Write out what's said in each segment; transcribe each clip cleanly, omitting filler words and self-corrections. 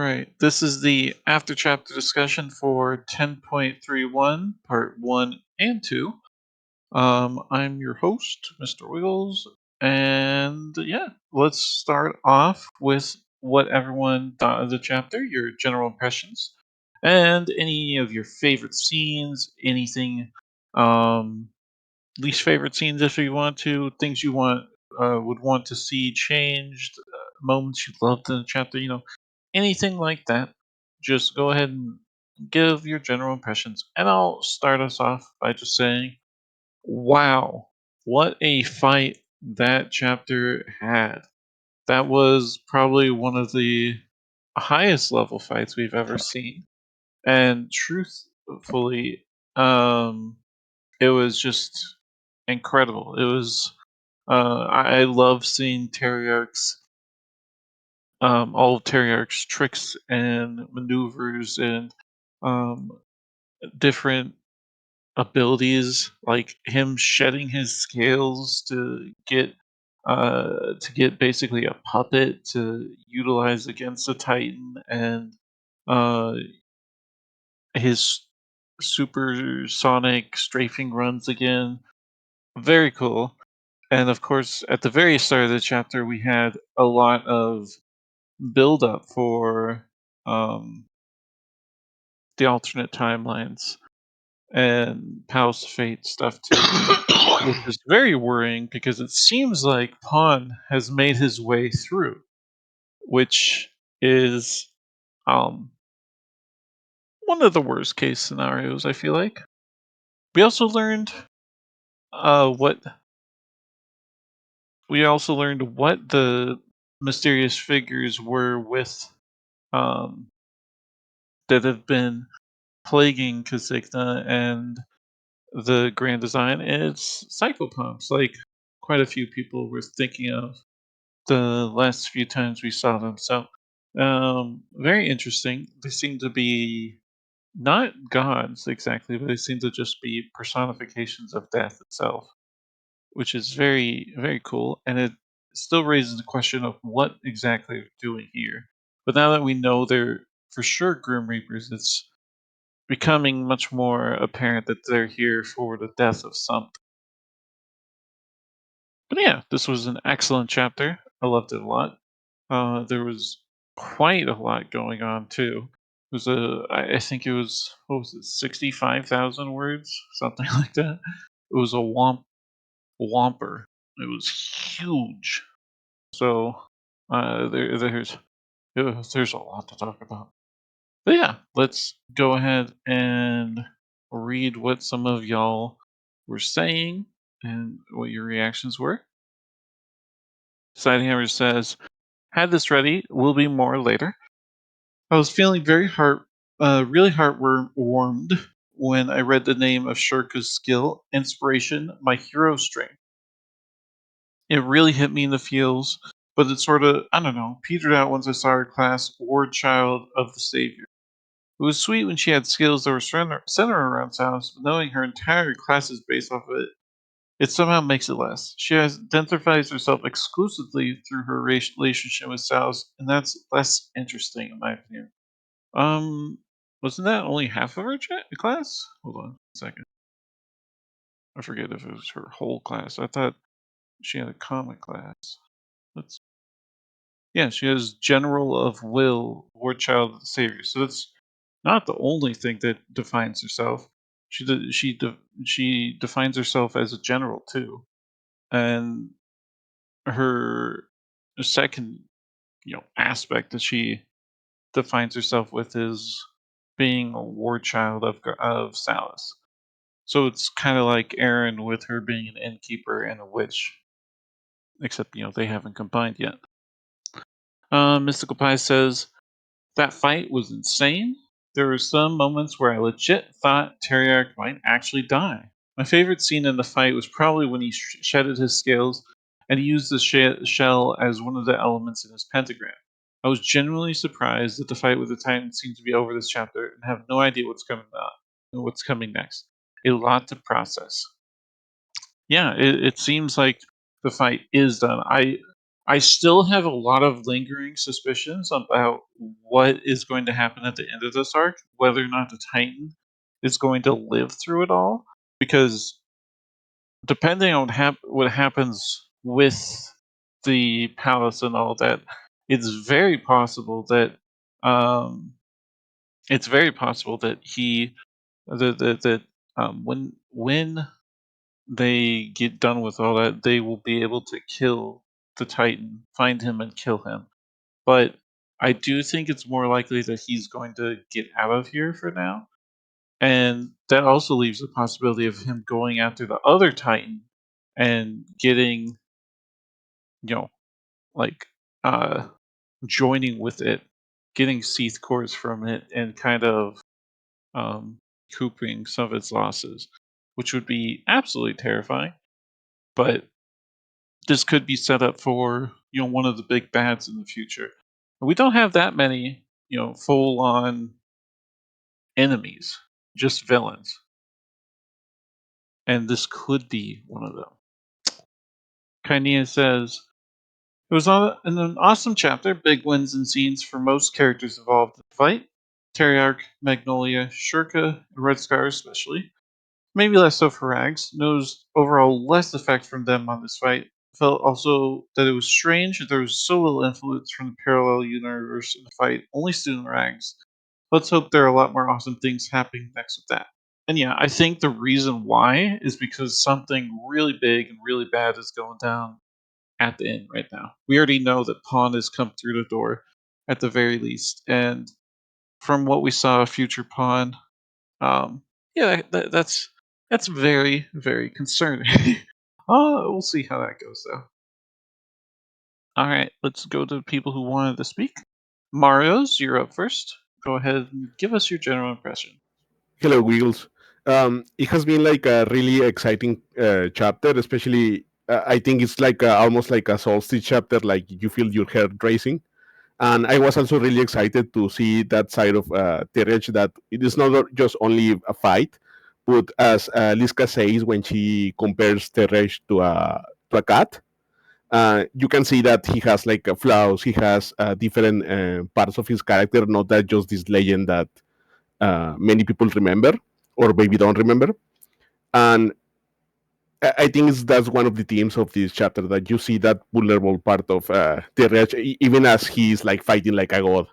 right. This is the after chapter discussion for 10.31, part 1 and 2. I'm your host, Mr. Wiggles, and yeah, let's start off with what everyone thought of the chapter, your general impressions, and any of your favorite scenes, anything, um, least favorite scenes if you want to, things you would want to see changed, moments you loved in the chapter, anything like that. Just go ahead and give your general impressions, and I'll start us off by just saying, wow, what a fight that chapter had. That was probably one of the highest level fights we've ever seen. And truthfully, it was just incredible. I love seeing Terriarch's all of Terriarch's tricks and maneuvers and um, different abilities, like him shedding his scales to get basically a puppet to utilize against the Titan, and uh, his supersonic strafing runs again. Very cool. And of course, at the very start of the chapter, we had a lot of build up for um, the alternate timelines and Palace of Fate stuff too, which is very worrying because it seems like Pawn has made his way through, which is um, one of the worst case scenarios. I feel like we also learned what the mysterious figures were with um, that have been plaguing Casigna and the grand design. And it's psychopomps, like quite a few people were thinking of the last few times we saw them. So, very interesting. They seem to be not gods exactly, but they seem to just be personifications of death itself, which is very, very cool. And it still raises the question of what exactly they're doing here. But now that we know they're for sure Grim Reapers, it's becoming much more apparent that they're here for the death of something. But yeah, this was an excellent chapter. I loved it a lot. There was quite a lot going on too. It was I think it was, what was it, 65,000 words, something like that. It was a whomper. It was huge. So there's a lot to talk about. But yeah, let's go ahead and read what some of y'all were saying and what your reactions were. Sidehammer says, "Had this ready. Will be more later. I was feeling really warmed when I read the name of Shirka's skill, inspiration, my hero string. It really hit me in the feels, but it sort of, I don't know, petered out once I saw her class, Ward Child of the Savior. It was sweet when she had skills that were centered around Samus, but knowing her entire class is based off of it, it somehow makes it less. She identifies herself exclusively through her relationship with Samus, and that's less interesting in my opinion. Um, wasn't that only half of her class? Hold on a second. I forget if it was her whole class. I thought she had a common class. Let's. Yeah, she has General of Will, War Child of the Savior. So that's not the only thing that defines herself. She defines herself as a general too, and her second aspect that she defines herself with is being a war child of Salus. So it's kind of like Aaron with her being an innkeeper and a witch, except they haven't combined yet. Mystical Pie says that fight was insane. There were some moments where I legit thought Teriarch might actually die. My favorite scene in the fight was probably when he shedded his scales and he used the shell as one of the elements in his pentagram. I was genuinely surprised that the fight with the Titan seemed to be over this chapter and have no idea what's coming next. A lot to process. Yeah, it seems like the fight is done. I still have a lot of lingering suspicions about what is going to happen at the end of this arc, whether or not the Titan is going to live through it all, because depending on what happens with the palace and all that, it's very possible that um, it's very possible that he that when they get done with all that, they will be able to kill the Titan, find him and kill him. But I do think it's more likely that he's going to get out of here for now. And that also leaves the possibility of him going after the other Titan and getting, you know, like uh joining with it, getting Seath cores from it and kind of um cooping some of its losses, which would be absolutely terrifying. But this could be set up for, one of the big bads in the future. We don't have that many, full on enemies, just villains. And this could be one of them. Kainia says, it was an awesome chapter, big wins and scenes for most characters involved in the fight. Teriarch, Magnolia, Shurka, and Red Scar especially. Maybe less so for Rags. Knows overall less effect from them on this fight. Felt also that it was strange that there was so little influence from the parallel universe in the fight, only student Rags. Let's hope there are a lot more awesome things happening next with that. And yeah, I think the reason why is because something really big and really bad is going down at the end right now. We already know that Pawn has come through the door at the very least. And from what we saw of Future Pawn, um, yeah, that's very, very concerning. We'll see how that goes though. All right, let's go to the people who wanted to speak. Mario's, you're up first. Go ahead and give us your general impression. Hello, Wiggles. It has been like a really exciting chapter, especially I think it's like almost like a solstice chapter, like you feel your heart racing. And I was also really excited to see that side of Terech, that it is not just only a fight, but as Liska says when she compares Terech to a cat, you can see that he has like flaws, he has different parts of his character, not that just this legend that many people remember or maybe don't remember. And I think that's one of the themes of this chapter, that you see that vulnerable part of Terech, even as he's like fighting like a god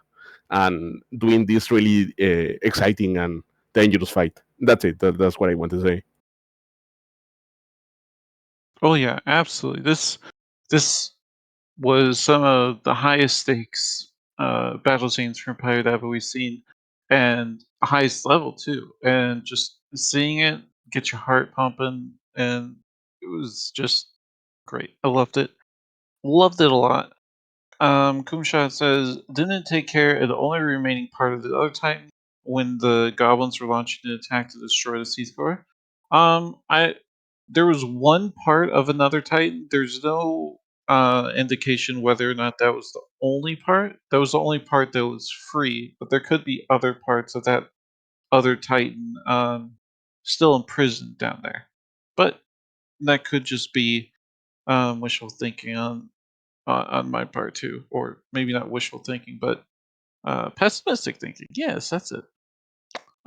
and doing this really exciting and dangerous fight. That's it. That's what I want to say. Oh yeah, absolutely. This was some of the highest stakes battle scenes from Pirate Ebb we've seen, and highest level too. And just seeing it get your heart pumping, and it was just great. I loved it a lot. Kumshot says, didn't it take care of the only remaining part of the other Titan when the goblins were launching an attack to destroy the Seath Core? I There was one part of another Titan. There's no indication whether or not that was the only part. That was the only part that was free, but there could be other parts of that other Titan still imprisoned down there. But that could just be wishful thinking on my part too, or maybe not wishful thinking, but pessimistic thinking. Yes, that's it.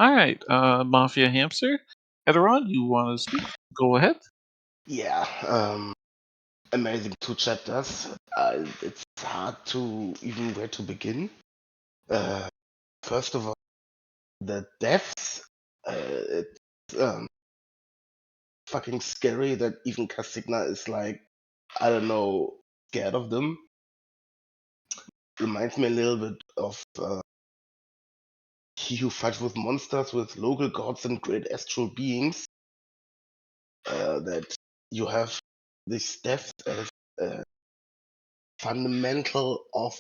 All right, Mafia Hamster, Edoron, you want to speak? Go ahead. Yeah, amazing two chapters. It's hard to even where to begin. Uh, First of all, the deaths. It's fucking scary that even Casigna is like, I don't know, scared of them. Reminds me a little bit of He Who Fights with Monsters with local gods and great astral beings. That you have this death as fundamental of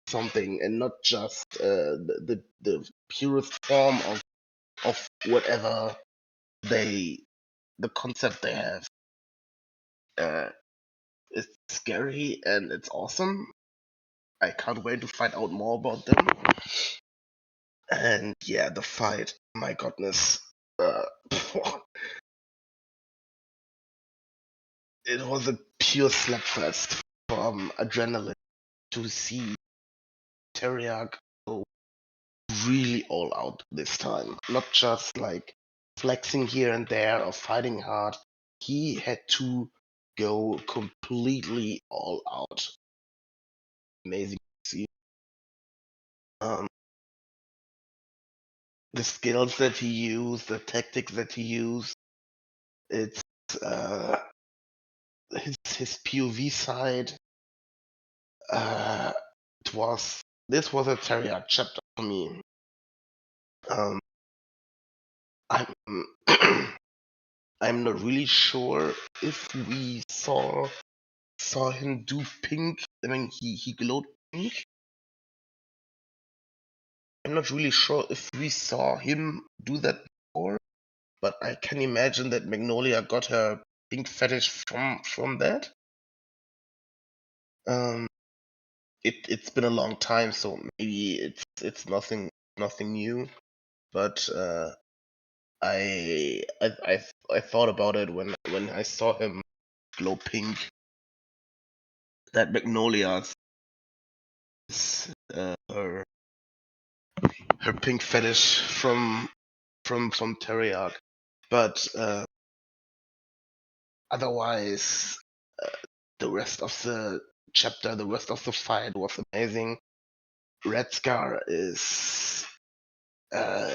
something and not just the purest form of whatever they the concept they have. Uh, it's scary and it's awesome. I can't wait to find out more about them. And yeah, the fight, my goodness, it was a pure slapfest. from adrenaline to see Teriak go really all out this time. Not just like flexing here and there or fighting hard. He had to go completely all out. Amazing to see. Um, the skills that he used, the tactics that he used, it's uh, his POV side. Uh, this was a Teriak chapter for me. Um, I'm I'm not really sure if we saw him do pink. I mean, he glowed pink. I'm not really sure if we saw him do that before, but I can imagine that Magnolia got her pink fetish from that. Um, it's been a long time, so maybe it's nothing new. But I thought about it when I saw him glow pink. That Magnolia is her pink fetish from Teriak. But otherwise, the rest of the chapter, the rest of the fight was amazing. Red Scar is uh,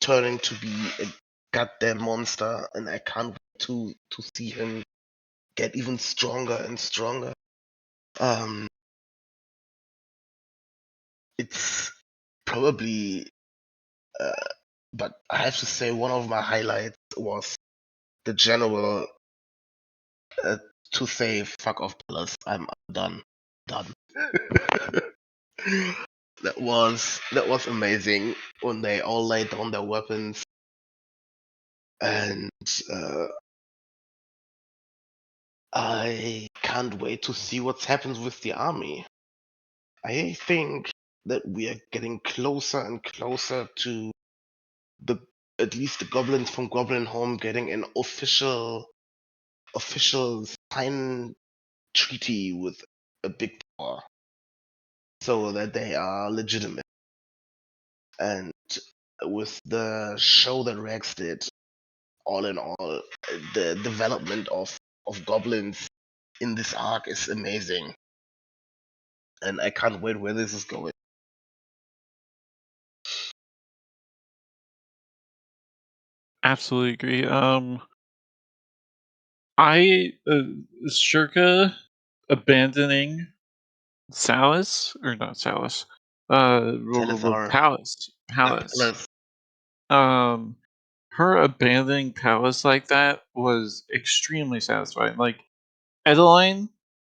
turning to be a goddamn monster, and I can't wait to see him get even stronger and stronger. Um, it's probably, but I have to say one of my highlights was the general uh, to say fuck off Palace. I'm done. Done. that was amazing when they all laid down their weapons, and I can't wait to see what happens with the army. I think that we are getting closer and closer to the at least the goblins from Goblin Home getting an official signed treaty with a big power, so that they are legitimate. And with the show that Rex did, all in all, the development of goblins in this arc is amazing, and I can't wait where this is going. Absolutely agree. I Shirka abandoning Salis or not Salis, Talithar, Palace. Palace. Um, her abandoning Palace like that was extremely satisfying. Like Edeline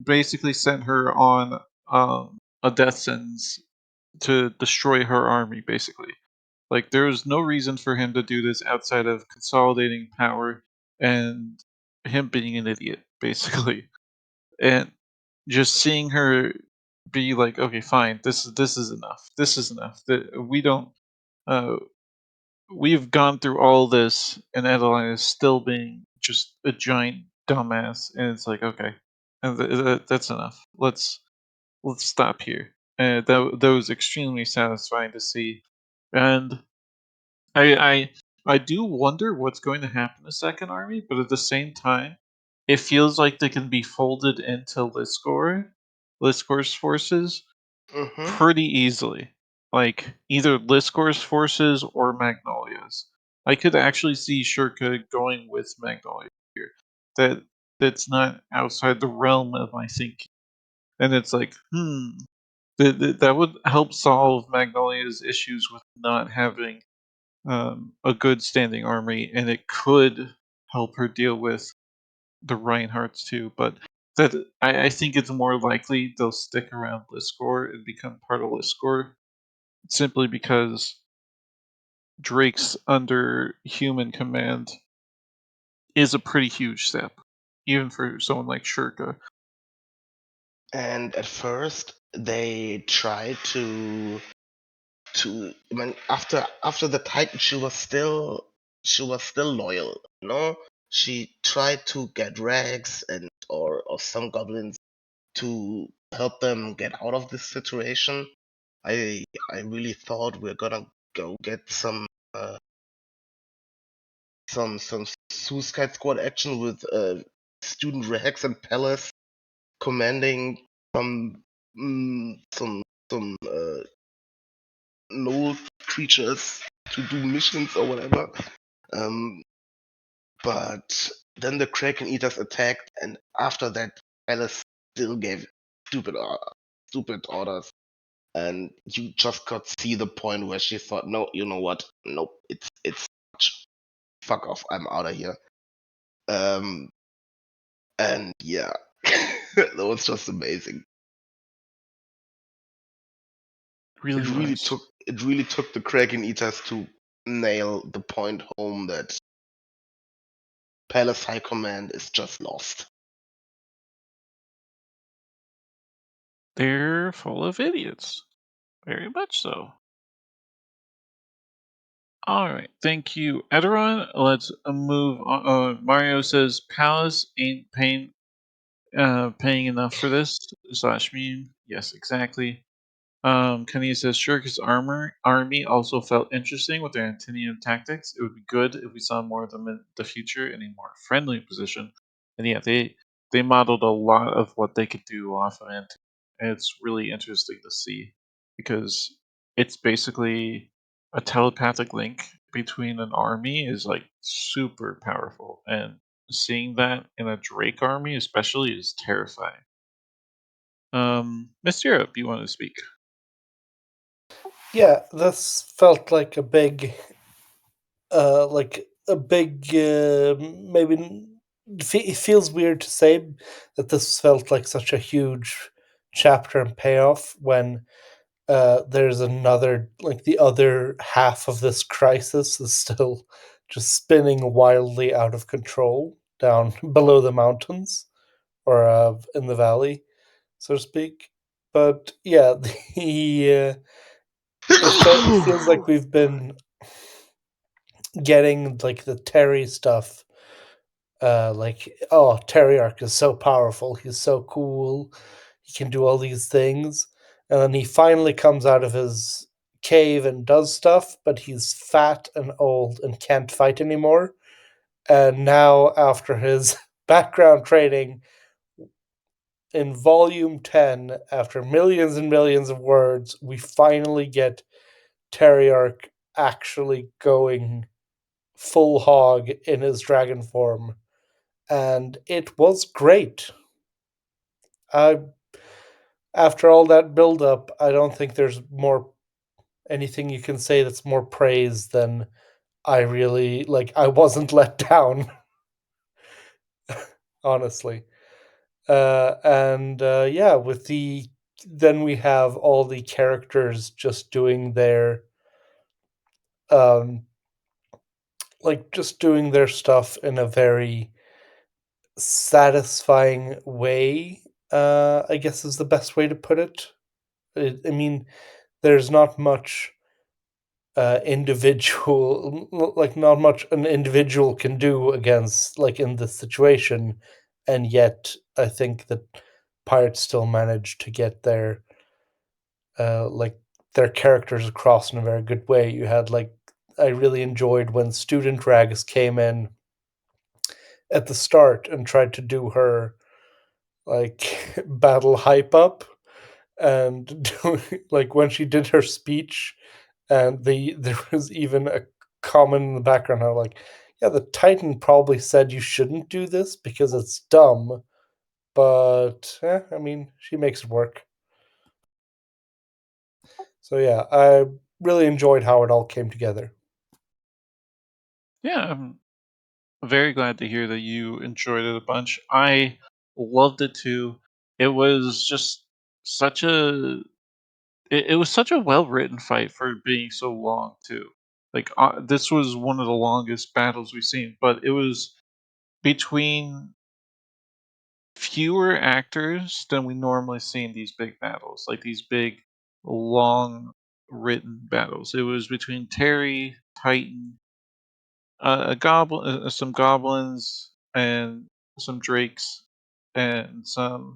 basically sent her on a death sentence to destroy her army. Basically, like there was no reason for him to do this outside of consolidating power and him being an idiot, basically. And just seeing her be like, okay, fine, this is enough. This is enough. We don't. Uh, we've gone through all this, and Adeline is still being just a giant dumbass. And it's like, okay, and that's enough. Let's stop here. And that was extremely satisfying to see. And I do wonder what's going to happen to Second Army, but at the same time, it feels like they can be folded into Liscor's forces Mm-hmm. pretty easily. Like either Liscor's forces or Magnolia's. I could actually see Shurka going with Magnolia here. That's not outside the realm of my thinking. And it's like, that would help solve Magnolia's issues with not having a good standing army, and it could help her deal with the Reinhardts too. But I think it's more likely they'll stick around Liscor and become part of Liscor simply because Drake's under human command is a pretty huge step, even for someone like Shurka. And at first, they tried I mean, after the Titan, she was still loyal. She tried to get Rags and or some goblins to help them get out of this situation. I really thought we're gonna go get some Suicide Squad action with Student Rex and Palace commanding some some null creatures to do missions or whatever. Um, but then the Kraken Eaters attacked, and after that, Alice still gave stupid stupid orders, and you just could see the point where she thought, no, you know what? Nope, it's fuck off, I'm out of here. Um, and yeah, that was just amazing. Really was. It really took the Kraken Eaters to nail the point home that Palace High Command is just lost. They're full of idiots. Very much so. All right, thank you, Edoron. Let's move on. Mario says Palace ain't paying enough for this slash meme. Yes, exactly. Kanye says Shirku's army also felt interesting with their Antinian tactics. It would be good if we saw more of them in the future in a more friendly position. And yeah, they modeled a lot of what they could do off of Antinian. And it's really interesting to see because it's basically a telepathic link between an army is like super powerful, and seeing that in a Drake army especially is terrifying. Miss Europe, you want to speak? Yeah, this felt like a big, maybe. It feels weird to say that this felt like such a huge chapter and payoff when there's another, like the other half of this crisis is still just spinning wildly out of control down below the mountains or in the valley, so to speak. But yeah, it feels like we've been getting like the Terry stuff. Like, oh, Terry Arc is so powerful. He's so cool. He can do all these things, and then he finally comes out of his cave and does stuff. But he's fat and old and can't fight anymore. And now, after his background training in Volume 10, after millions and millions of words, we finally get Terry Arc actually going full hog in his dragon form, and it was great. I After all that build up, I don't think there's more anything you can say that's more praise than I really like. I wasn't let down, honestly. And yeah, with the then we have all the characters just doing their um just doing their stuff in a very satisfying way, I guess is the best way to put it. I mean, there's not much individual, like, not much an individual can do against, like, in this situation. And yet, I think that Pirates still managed to get like, their characters across in a very good way. You had, like, I really enjoyed when Student Rags came in at the start and tried to do her like battle hype up and like when she did her speech, and there was even a comment in the background how like, yeah, the Titan probably said you shouldn't do this because it's dumb, but I mean, she makes it work. So yeah, I really enjoyed how it all came together. Yeah, I'm very glad to hear that you enjoyed it a bunch. I loved it too. It was just such a it was such a well written fight for being so long too. Like this was one of the longest battles we've seen, but it was between fewer actors than we normally see in these big battles, like these big, long written battles. It was between Terry, Titan, some goblins, and some drakes, and some.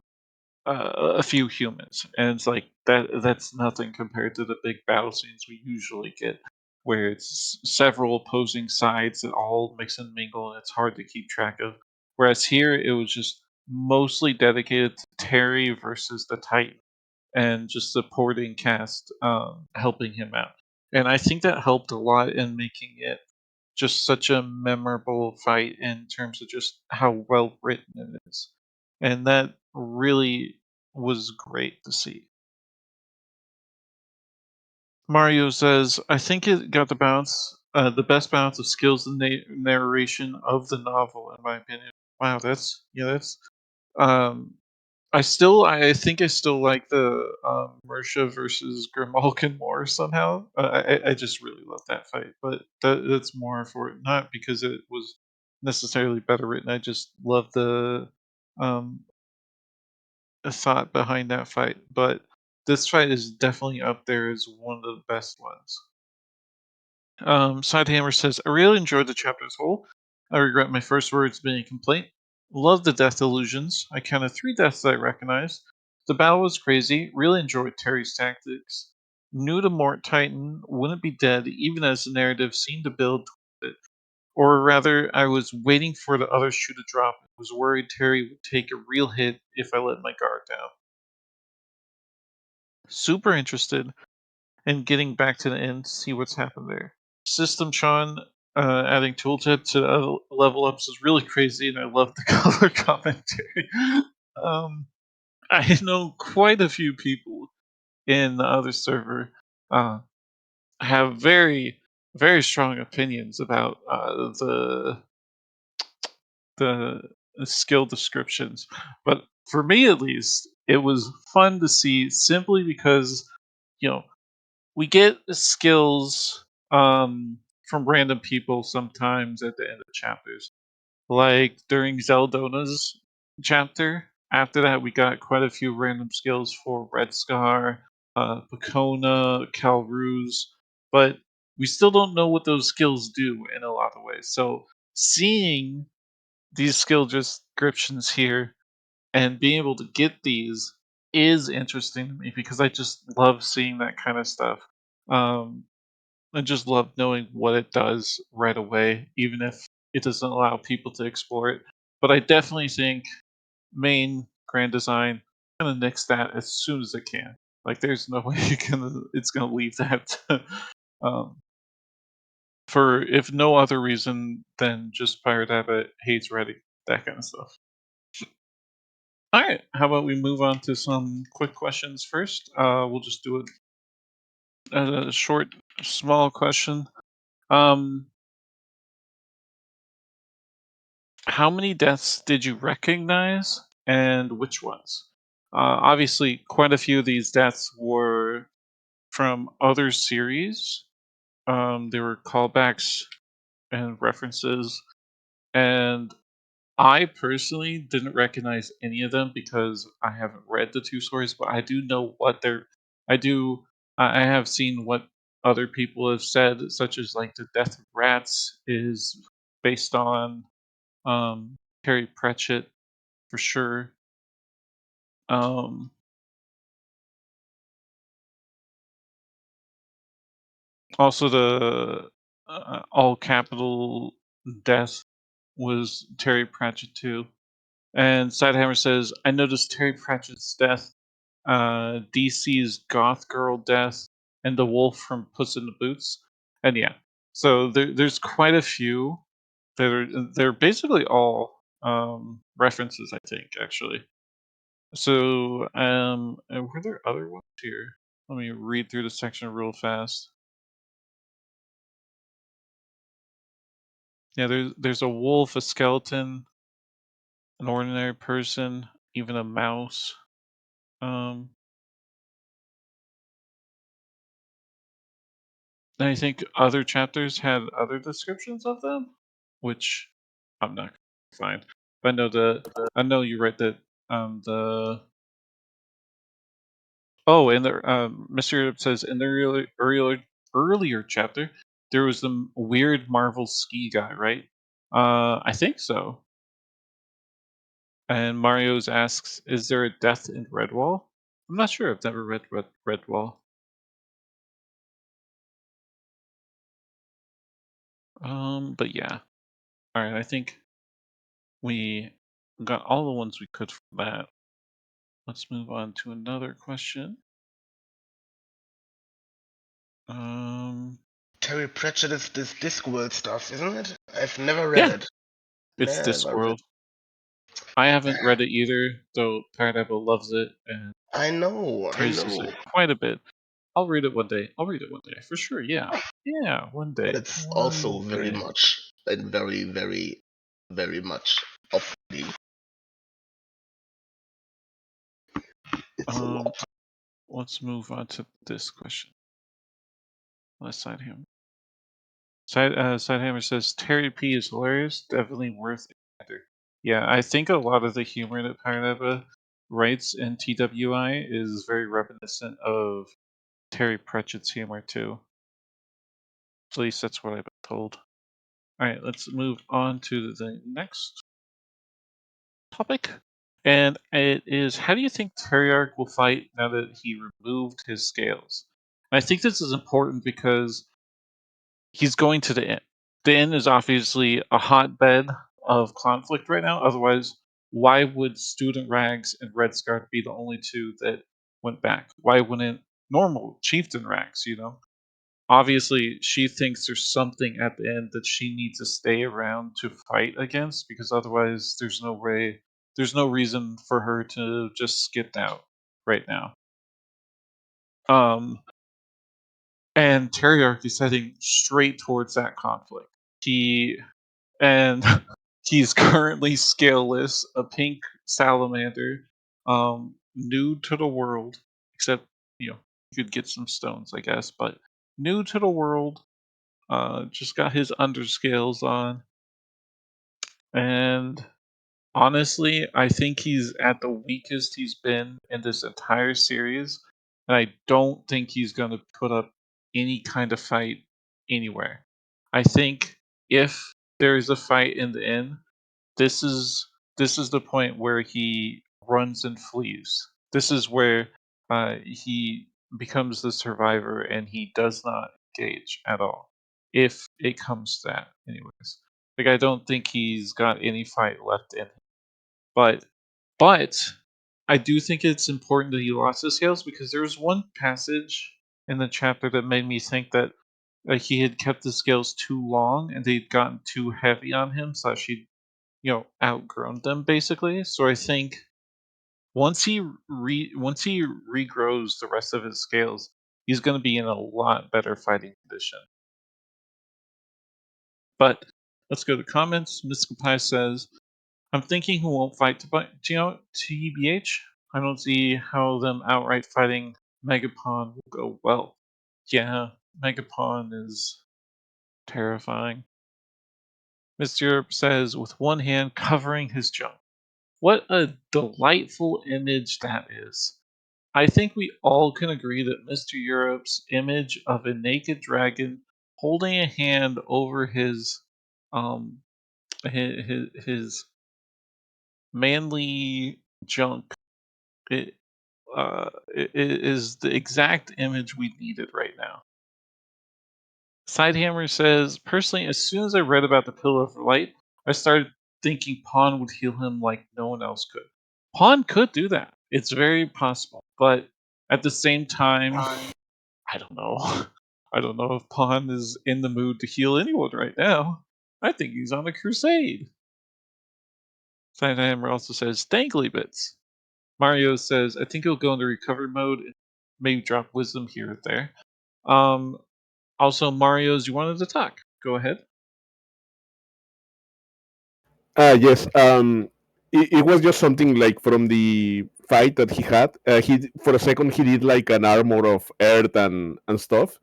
a few humans, and it's like that's nothing compared to the big battle scenes we usually get, where it's several opposing sides that all mix and mingle, and it's hard to keep track of. Whereas here, it was just mostly dedicated to Terry versus the Titan, and just supporting cast helping him out. And I think that helped a lot in making it just such a memorable fight in terms of just how well written it is. And that really was great to see. Mario says, "I think it got the best balance of skills and narration of the novel, in my opinion." Wow, that's um, I think I still like the Mersha versus Grimalkin more somehow. I just really love that fight, but that's more for not because it was necessarily better written. I just love um, the thought behind that fight. But this fight is definitely up there as one of the best ones. Sidehammer says, "I really enjoyed the chapter as a whole. I regret my first words being a complaint. Love the death illusions. I counted 3 deaths that I recognized. The battle was crazy. Really enjoyed Terry's tactics. Knew the Mort Titan wouldn't be dead, even as the narrative seemed to build toward it. Or rather, I was waiting for the other shoe to drop and was worried Terry would take a real hit if I let my guard down. Super interested in getting back to the end to see what's happened there. System Sean adding tooltip to level ups is really crazy, and I love the color commentary. um, I know quite a few people in the other server uh, have very strong opinions about the skill descriptions, but for me at least, it was fun to see simply because you know we get skills from random people sometimes at the end of chapters. Like during Zeldona's chapter. After that, we got quite a few random skills for Red Scar, Pacona, Calruz, but we still don't know what those skills do in a lot of ways. So seeing these skill descriptions here and being able to get these is interesting to me because I just love seeing that kind of stuff. Um, I just love knowing what it does right away, even if it doesn't allow people to explore it. But I definitely think main grand design gonna nix that as soon as it can. Like, there's no way it's gonna leave that um, for if no other reason than just Pirate Habit hates Ready, that kind of stuff. All right, how about we move on to some quick questions first? We'll just do a short, small question. Um, how many deaths did you recognize, and which ones? Obviously, quite a few of these deaths were from other series. There were callbacks and references, and I personally didn't recognize any of them because I haven't read the two stories, but I do know what they're. I do. I have seen what other people have said, such as like the death of rats is based on Terry Pratchett for sure. Um, Also, the all capital death was Terry Pratchett too. And Sidehammer says, "I noticed Terry Pratchett's death, DC's Goth Girl death, and the wolf from Puss in the Boots." And yeah, so there's quite a few that are they're basically all references, I think, actually. So and were there other ones here? Let me read through the section real fast. Yeah, there's a wolf, a skeleton, an ordinary person, even a mouse. Um, and I think other chapters had other descriptions of them, which I'm not gonna find. But I know you read that the oh, and the Mr. Europe says in the earlier chapter there was the weird Marvel ski guy, right? I think so. And Mario's asks, "Is there a death in Redwall?" I'm not sure. I've never read Redwall. But yeah. All right. I think we got all the ones we could from that. Let's move on to another question. Terry Pratchett is this Discworld stuff, isn't it? I've never read Yeah, it. it's Never read. Discworld. I haven't read it either, though Pineapple loves it and I know. praises it quite a bit. I'll read it one day. I'll read it one day for sure. Yeah, yeah, one But day. it's also One very day. much and very, very, very much of the. It's a Um, lot. let's move on to this question. Let's side him. Sidehammer says Terry P is hilarious. Definitely worth it. Yeah, I think a lot of the humor that Pineapple writes in TWI is very reminiscent of Terry Pratchett's humor too. At least that's what I've been told. All right, let's move on to the next topic. And it is, how do you think Terriarch will fight now that he removed his scales? And I think this is important because he's going to the inn. The inn is obviously a hotbed of conflict right now. Otherwise, why would Student Rags and Red Scarf be the only two that went back? Why wouldn't normal Chieftain Rags, Obviously, she thinks there's something at the end that she needs to stay around to fight against, because otherwise there's no reason for her to just skip out right now. Um, and Terriarch is heading straight towards that conflict. And he's currently scaleless, a pink salamander, new to the world, except you could get some stones, I guess, but new to the world. Just got his underscales on, and honestly, I think he's at the weakest he's been in this entire series, and I don't think he's going to put up any kind of fight anywhere. I think if there is a fight in the inn, this is this is the point where he runs and flees. This is where he becomes the survivor and he does not engage at all. If it comes to that, anyways. Like, I don't think he's got any fight left in him. But I do think it's important that he lost his scales, because there was one passage in the chapter that made me think that he had kept the scales too long and they'd gotten too heavy on him, so he'd outgrown them basically. So I think once he regrows the rest of his scales, he's going to be in a lot better fighting condition. But let's go to comments. Mystical Pie says, "I'm thinking he won't fight TBH. I don't see how them outright fighting Megapon will go well." Yeah, Megapon is terrifying. Mr. Europe says, "With one hand covering his junk." What a delightful image that is. I think we all can agree that Mr. Europe's image of a naked dragon holding a hand over um his manly junk, it, it is the exact image we needed right now. Sidehammer says, "Personally, as soon as I read about the Pillar of Light, I started thinking Pawn would heal him like no one else could." Pawn could do that. It's very possible. But at the same time, I don't know. I don't know if Pawn is in the mood to heal anyone right now. I think he's on a crusade. Sidehammer also says, "Dangly bits." Mario says, "I think he'll go into recovery mode and maybe drop wisdom here or there." Also, Mario's, you wanted to talk. Go ahead. Yes. It was just something like from the fight that he had. He for a second he did like an armor of earth and stuff,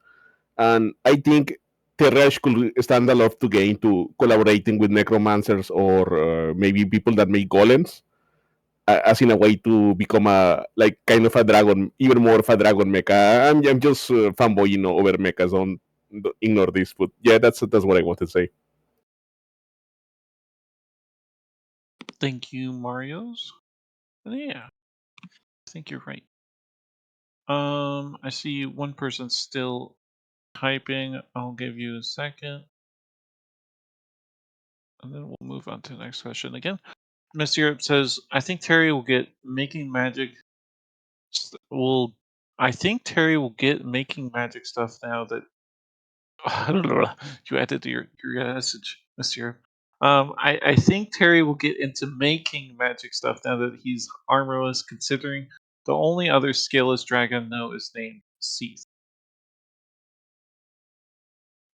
and I think Terrash could stand a lot to gain to collaborating with necromancers or maybe people that make golems, as in a way to become a like kind of a dragon, even more of a dragon mecha. I'm just fanboying over mechas. Don't ignore this, but yeah, that's what I want to say. Thank you, Mario's. Yeah, I think you're right. I see one person still typing. I'll give you a second, and then we'll move on to the next question again. Miss Europe says, "I think Terry will get making magic. Will I think Terry will get making magic stuff now that you added to your message, Miss Europe. I think Terry will get into making magic stuff now that he's armorless. Considering the only other scaleless dragon I know is named Seath.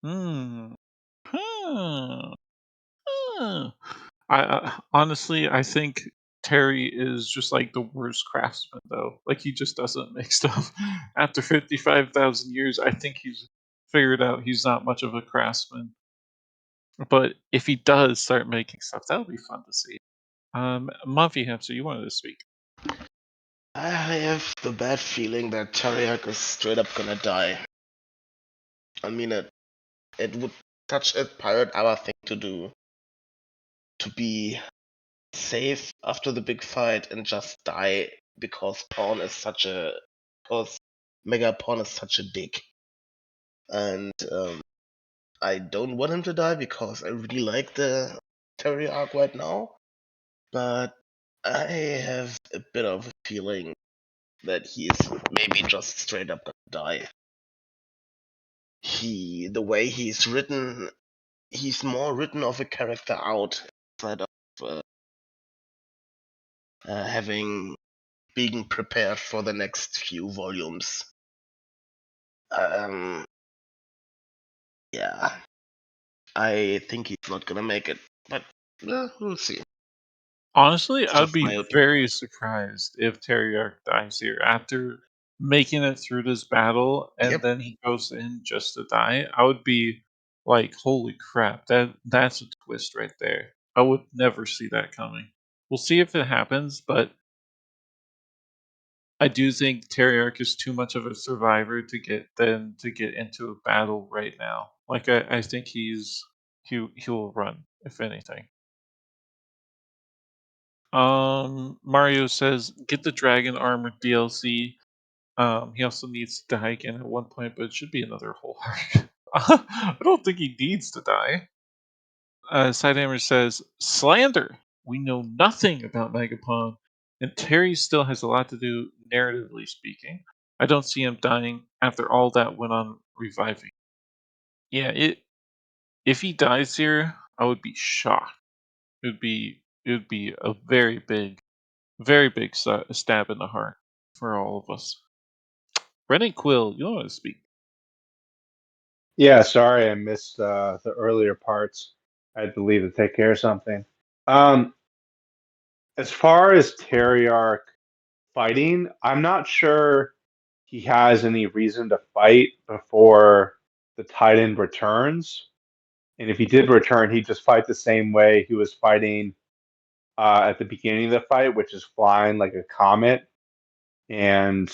Hmm. Huh. Huh. I honestly, I think Terry is just like the worst craftsman, though. Like he just doesn't make stuff. After 55,000 years, I think he's figured out he's not much of a craftsman. But if he does start making stuff, that would be fun to see. Muffy Hamster, you wanted to speak. I have the bad feeling that Tariak is straight up gonna die. I mean, it would such a pirate hour thing to do, to be safe after the big fight and just die because because Mega Pawn is such a dick. And I don't want him to die because I really like the Terry arc right now, but I have a bit of a feeling that he's maybe just straight up gonna die. The way he's written, he's more written of a character out instead of having being prepared for the next few volumes. Um, yeah, I think he's not gonna make it, but we'll see. Honestly, It's I would just my be opinion. very surprised if Terry dies here after making it through this battle, and Yep. then he goes in just to die. I would be like, "Holy crap! That's a twist right there." I would never see that coming. We'll see if it happens, but I do think Terry is too much of a survivor to get into a battle right now. Like I think he will run if anything. Mario says get the dragon armor DLC. He also needs to die again at one point, but it should be another whole arc. I don't think he needs to die. Sidehammer says slander. We know nothing about Megapon, and Terry still has a lot to do, narratively speaking. I don't see him dying after all that went on reviving. Yeah, if he dies here, I would be shocked. It would be a very big stab in the heart for all of us. Brennan Quill, you want to speak? Yeah, sorry I missed the earlier parts. I had to leave to take care of something. Um, as far as Terriarch fighting, I'm not sure he has any reason to fight before the Titan returns. And if he did return, he'd just fight the same way he was fighting at the beginning of the fight, which is flying like a comet and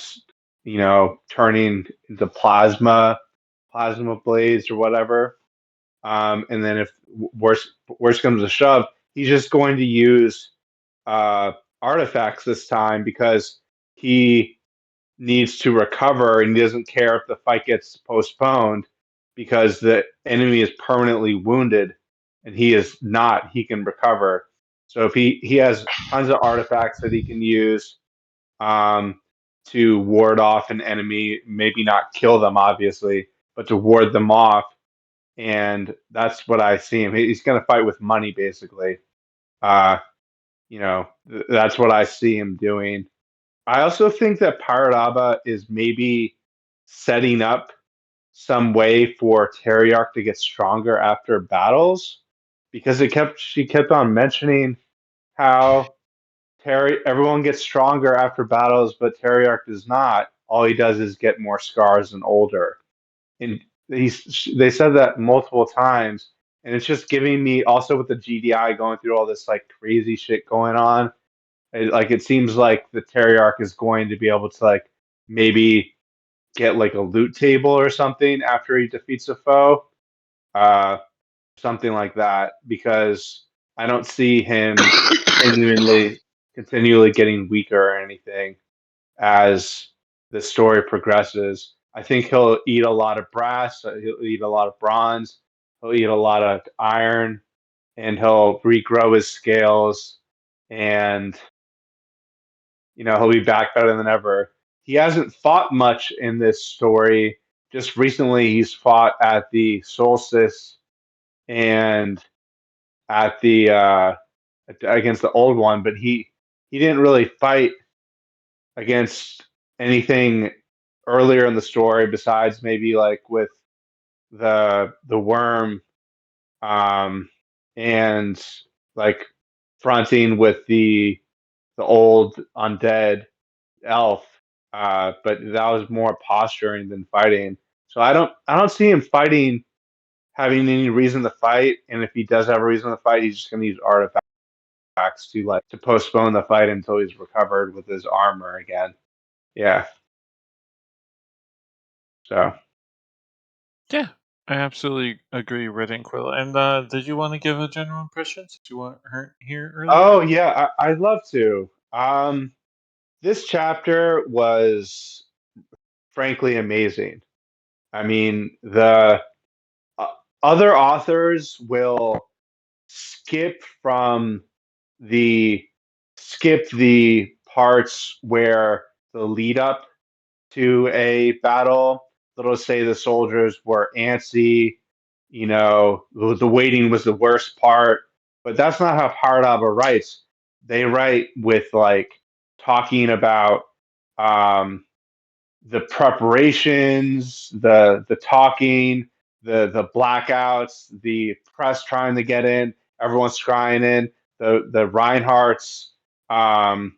turning into plasma blades or whatever. And then if worse comes to shove, he's just going to use uh, artifacts this time because he needs to recover and he doesn't care if the fight gets postponed because the enemy is permanently wounded and he is not. He can recover. So if he has tons of artifacts that he can use um, to ward off an enemy, maybe not kill them, obviously, but to ward them off. And that's what I see him. He's going to fight with money, basically. Uh, that's what I see him doing. I also think that Pirate Abba is maybe setting up some way for Terriarch to get stronger after battles because she kept on mentioning how everyone gets stronger after battles, but Terriarch does not. All he does is get more scars and older. And they said that multiple times, and it's just giving me also with the GDI going through all this like crazy shit going on. It seems like the Terriarch is going to be able to like maybe get like a loot table or something after he defeats a foe, uh, something like that. Because I don't see him continually getting weaker or anything as the story progresses. I think he'll eat a lot of brass, he'll eat a lot of bronze, he'll eat a lot of iron, and he'll regrow his scales, and he'll be back better than ever. He hasn't fought much in this story. Just recently, he's fought at the solstice and at the against the old one, but he didn't really fight against anything earlier in the story besides maybe like with the worm, um and like fronting with the old undead elf, but that was more posturing than fighting. So I don't see him fighting, having any reason to fight, and if he does have a reason to fight, he's just going to use artifacts to postpone the fight until he's recovered with his armor again. Yeah. So. Yeah, I absolutely agree, Red and Quill. And did you want to give a general impression since you weren't here earlier? Oh yeah, I'd love to. This chapter was frankly amazing. I mean, the uh, other authors will skip from the skip the parts where the lead up to a battle. They'll say the soldiers were antsy, the waiting was the worst part, but that's not how Paradaba writes. They write with like talking about um, the preparations, the talking, the blackouts, the press trying to get in, everyone's crying in, the Reinhardts, um,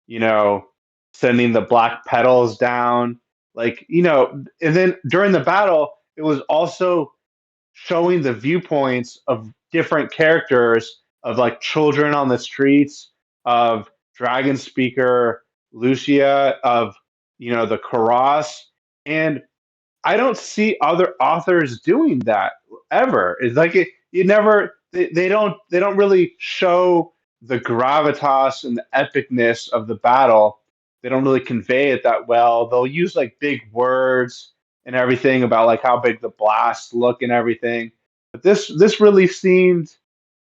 you know, sending the black petals down, and then during the battle, it was also showing the viewpoints of different characters, of like children on the streets, of Dragon Speaker Lucia, of the Karas, and I don't see other authors doing that ever. It's like you never they don't really show the gravitas and the epicness of the battle. They don't really convey it that well. They'll use like big words and everything about like how big the blasts look and everything. But this really seemed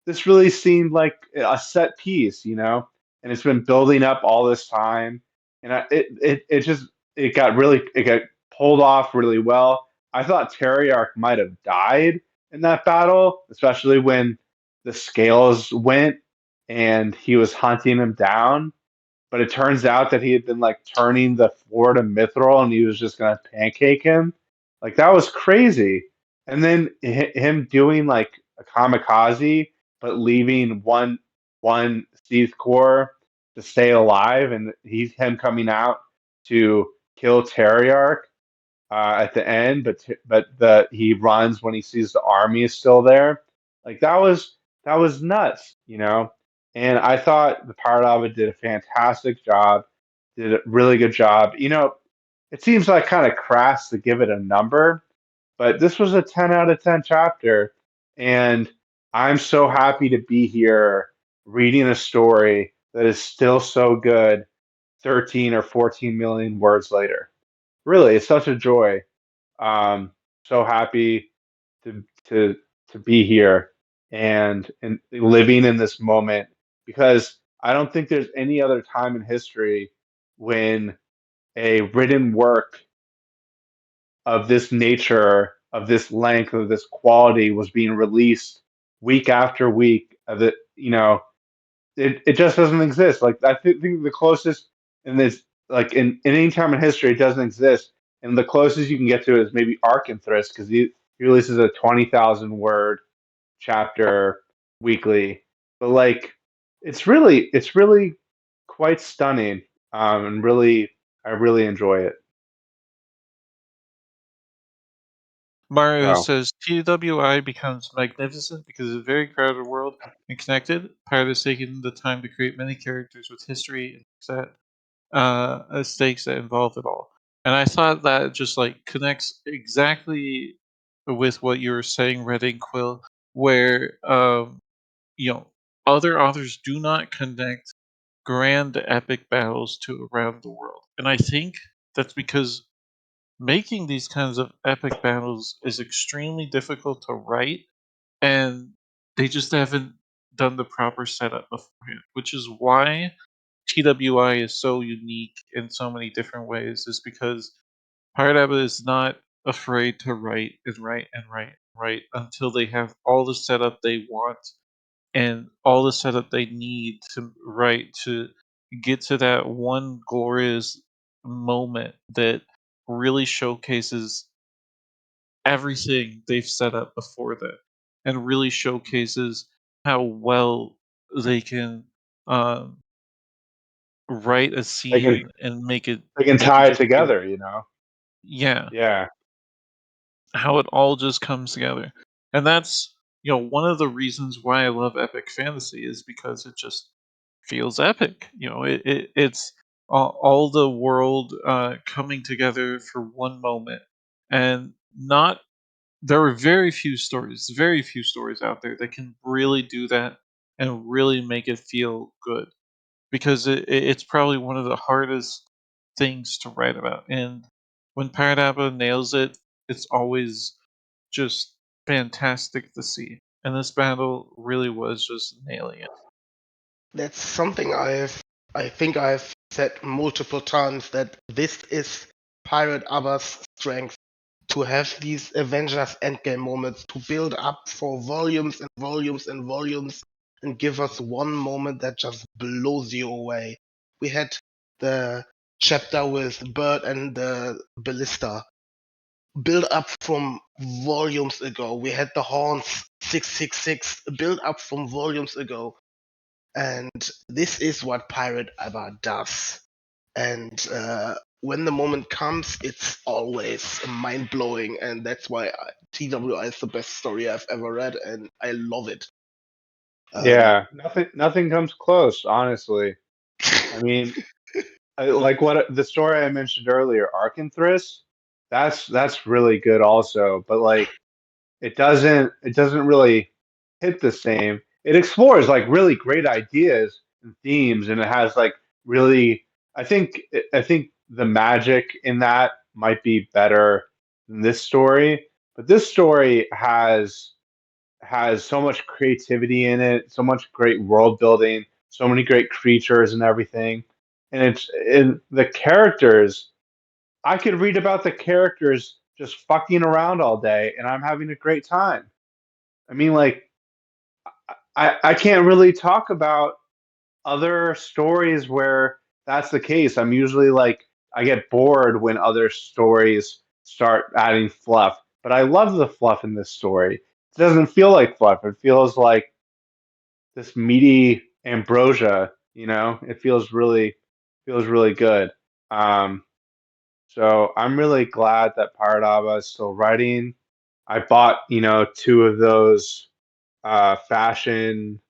like a set piece, and it's been building up all this time, and it got pulled off really well. I thought Terriarch might have died in that battle, especially when the scales went and he was hunting him down. But it turns out that he had been like turning the floor to mithril, and he was just gonna pancake him. Like that was crazy. And then him doing like a kamikaze, but leaving one Seath core to stay alive, and he's him coming out to kill Terriarch at the end, but he runs when he sees the army is still there. Like that was nuts. And I thought the Paradava did a fantastic job, did a really good job. It seems like kind of crass to give it a number, but this was a 10 out of 10 chapter, and I'm so happy to be here reading a story that is still so good 13 or 14 million words later. Really, it's such a joy. Um, so happy to to to be here and living in this moment, because I don't think there's any other time in history when a written work of this nature, of this length, of this quality was being released week after week. It just doesn't exist. Like I think the closest in this, like in any time in history, it doesn't exist. And the closest you can get to it is maybe Arcanthris, because he releases a 20,000 word chapter weekly. But like, it's really quite stunning, and really I really enjoy it. Mario So says TWI becomes magnificent because of a very crowded world and connected. Pirate has taken the time to create many characters with history and stakes that involve it all. And I thought that just like connects exactly with what you were saying, Red and Quill, where you know other authors do not connect grand epic battles to around the world. And I think that's because making these kinds of epic battles is extremely difficult to write, and they just haven't done the proper setup beforehand, which is why TWI is so unique in so many different ways, is because Pirate Abbott is not afraid to write and write and write and write until they have all the setup they want and all the setup they need to write to get to that one glorious moment that really showcases everything they've set up before that and really showcases how well they can um, write a They can scene and they can make it tie it just feel, together, you know. yeah, Yeah. how it all just comes together. And that's, one of the reasons why I love epic fantasy is because it just feels epic. It's all the world coming together for one moment, and not there are very few stories out there that can really do that and really make it feel good, because it's probably one of the hardest things to write about. And when Paradaba nails it, it's always just fantastic to see. And this battle really was just nailing it. That's something I think I've said multiple times, that this is Pirate Abba's strength, to have these Avengers Endgame moments, to build up for volumes and volumes and volumes, and give us one moment that just blows you away. We had the chapter with Bird and the Ballista, build up from volumes ago. We had the Horns 666, build up from volumes ago. And this is what Pirate Abba does. And when the moment comes, it's always mind blowing, and that's why TWI is the best story I've ever read, and I love it. Um, Yeah. Nothing comes close, honestly. I mean, like what the story I mentioned earlier, Arkanthris, that's really good also, but like it doesn't really hit the same. It explores like really great ideas and themes, and it has like really. I think the magic in that might be better than this story, but this story has so much creativity in it, so much great world building, so many great creatures and everything, and it's in the characters. I could read about the characters just fucking around all day, and I'm having a great time. I mean, like, I can't really talk about other stories where that's the case. I'm usually like, I get bored when other stories start adding fluff, but I love the fluff in this story. It doesn't feel like fluff, it feels like this meaty ambrosia, it feels really good. Um, so I'm really glad that Paradava is still writing. I bought, two of those fashion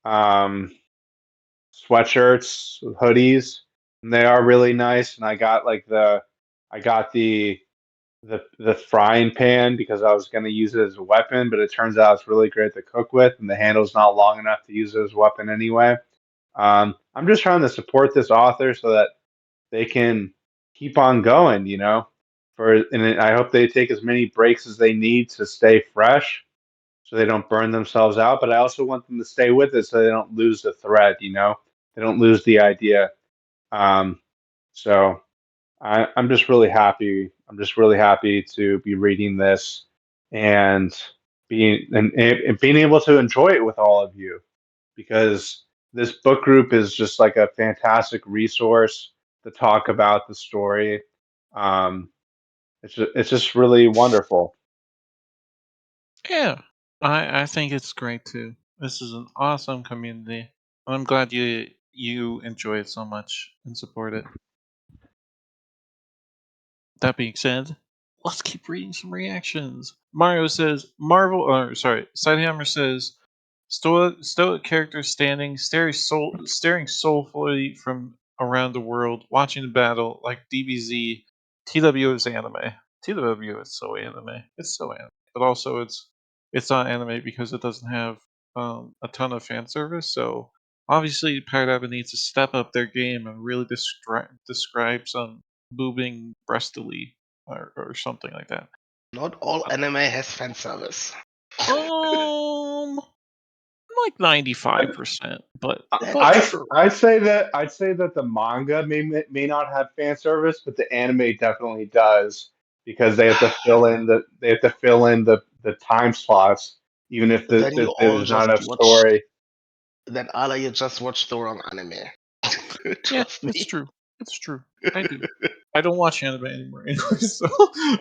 um, sweatshirts, hoodies, and they are really nice. And I got the frying pan because I was going to use it as a weapon, but it turns out it's really great to cook with, and the handle's not long enough to use it as a weapon anyway. I'm just trying to support this author so that they can keep on going, and I hope they take as many breaks as they need to stay fresh so they don't burn themselves out. But I also want them to stay with it so they don't lose the thread, they don't lose the idea. Um, so I'm just really happy. I'm just really happy to be reading this and and being able to enjoy it with all of you, because this book group is just like a fantastic resource to talk about the story. Um, it's just really wonderful. Yeah, I think it's great too. This is an awesome community, and I'm glad you enjoy it so much and support it. That being said, let's keep reading some reactions. Mario says Marvel, or sorry, Sidehammer says stoic character staring soulfully from around the world, watching the battle like DBZ. TW is anime. TW is so anime. It's so anime, but also it's not anime because it doesn't have a ton of fan service. So obviously, Pirate Abbott needs to step up their game and really describe some boobing breastily or something like that. Not all anime has fan service. Um, like 95%, but That's I true. I'd say that the manga may not have fan service, but the anime definitely does because they have to fill in the time slots even if Then you all there's not just enough watch. story. Then Ala, you just watched the wrong anime. yeah, Trust it's me. true. It's true. I do. I don't watch anime anymore anyway, so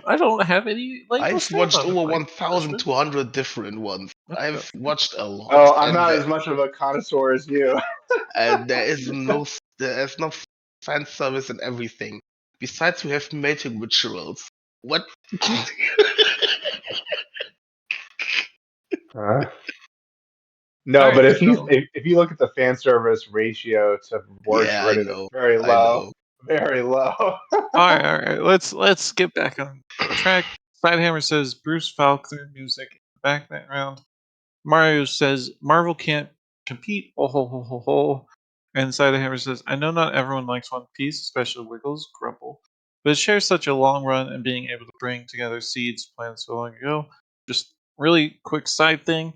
I don't have any leg to I've stand watched on if over my husband. 1,200 different ones. That's I've watched a lot, Oh, I'm not as much of a connoisseur as you. and there is no fan service and everything. Besides, we have mating rituals. What? Uh, all no, right. but So if you look at the fan service ratio to words Yeah, I written, it's know. very I low, know. very low. all right. Let's get back on track. Sidehammer says Bruce Faulkner music in the background. Mario says Marvel can't compete. Oh ho ho ho ho. And Sidehammer says I know not everyone likes One Piece, especially Wiggles, Grumble, but it shares such a long run and being able to bring together seeds planned so long ago. Just really quick side thing.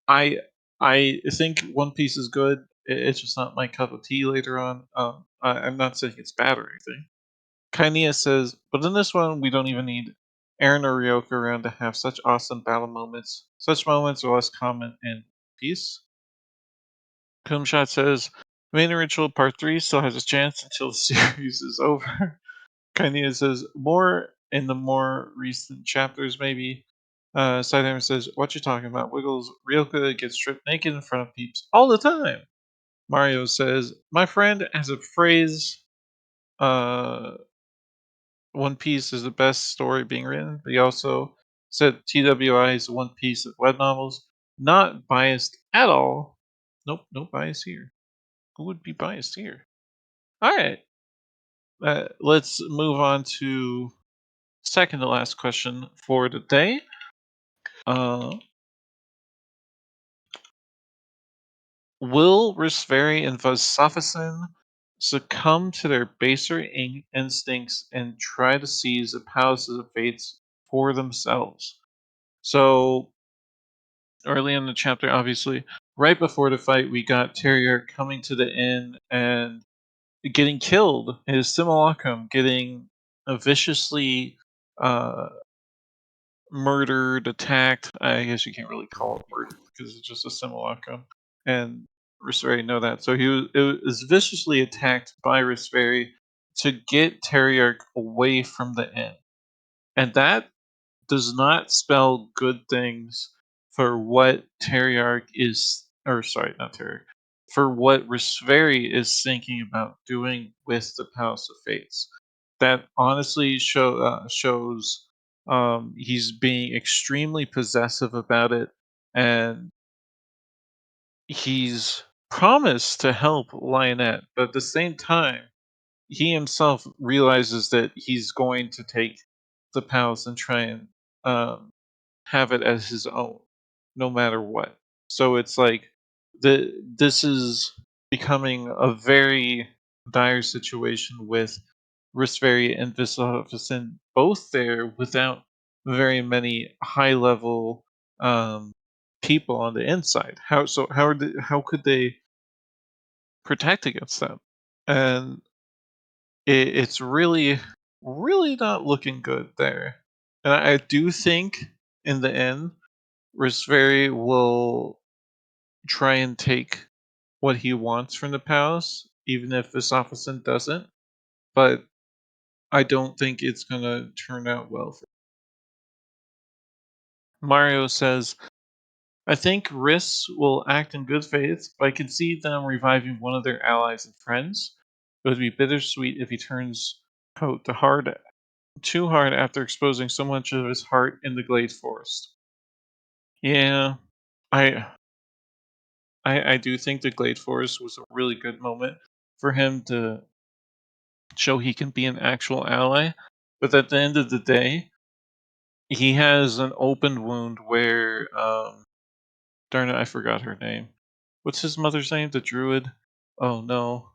I I think One Piece is good. It's just not my cup of tea later on. I'm not saying it's bad or anything. Kainiya says, but in this one, we don't even need Eren or Ryoka around to have such awesome battle moments. Such moments are less common in Peace. Kumshot says, Main Ritual Part 3 still has a chance until the series is over. Kainiya says, more in the more recent chapters, maybe. Sidehammer says, what you talking about? Wiggles, Ryoka gets stripped naked in front of peeps all the time. Mario says, my friend has a phrase, uh, One Piece is the best story being written. He also said TWI is the One Piece of web novels. Not biased at all. Nope, no bias here. Who would be biased here? All right, let's move on to second to last question for today. Uh, will Risveri and Vosafison succumb to their baser instincts and try to seize the powers of the fates for themselves? So early in the chapter, obviously, right before the fight, we got Terrier coming to the inn and getting killed. His simulacrum getting viciously uh, murdered, attacked. I guess you can't really call it murder because it's just a simulacrum. And Risveri know that. So it was viciously attacked by Risveri to get Terriarch away from the inn. And that does not spell good things for what Terriarch is, or sorry, not Terriarch, for what Risveri is thinking about doing with the Palace of Fates. That honestly shows he's being extremely possessive about it, and he's promised to help Lionette, but at the same time, he himself realizes that he's going to take the palace and try and um, have it as his own, no matter what. So it's like this is becoming a very dire situation with Risveri and Visafison both there without very many high level um, people on the inside. How could they protect against them? And it's really not looking good there. And I do think in the end Risveri will try and take what he wants from the palace, even if Visafison doesn't. But I don't think it's gonna turn out well. Mario says, I think Riss will act in good faith, but I can see them reviving one of their allies and friends. It would be bittersweet if he turns out too hard after exposing so much of his heart in the Glade Forest. Yeah, I I do think the Glade Forest was a really good moment for him to show he can be an actual ally. But at the end of the day, he has an open wound where Darn it, I forgot her name. What's his mother's name? The druid? Oh no,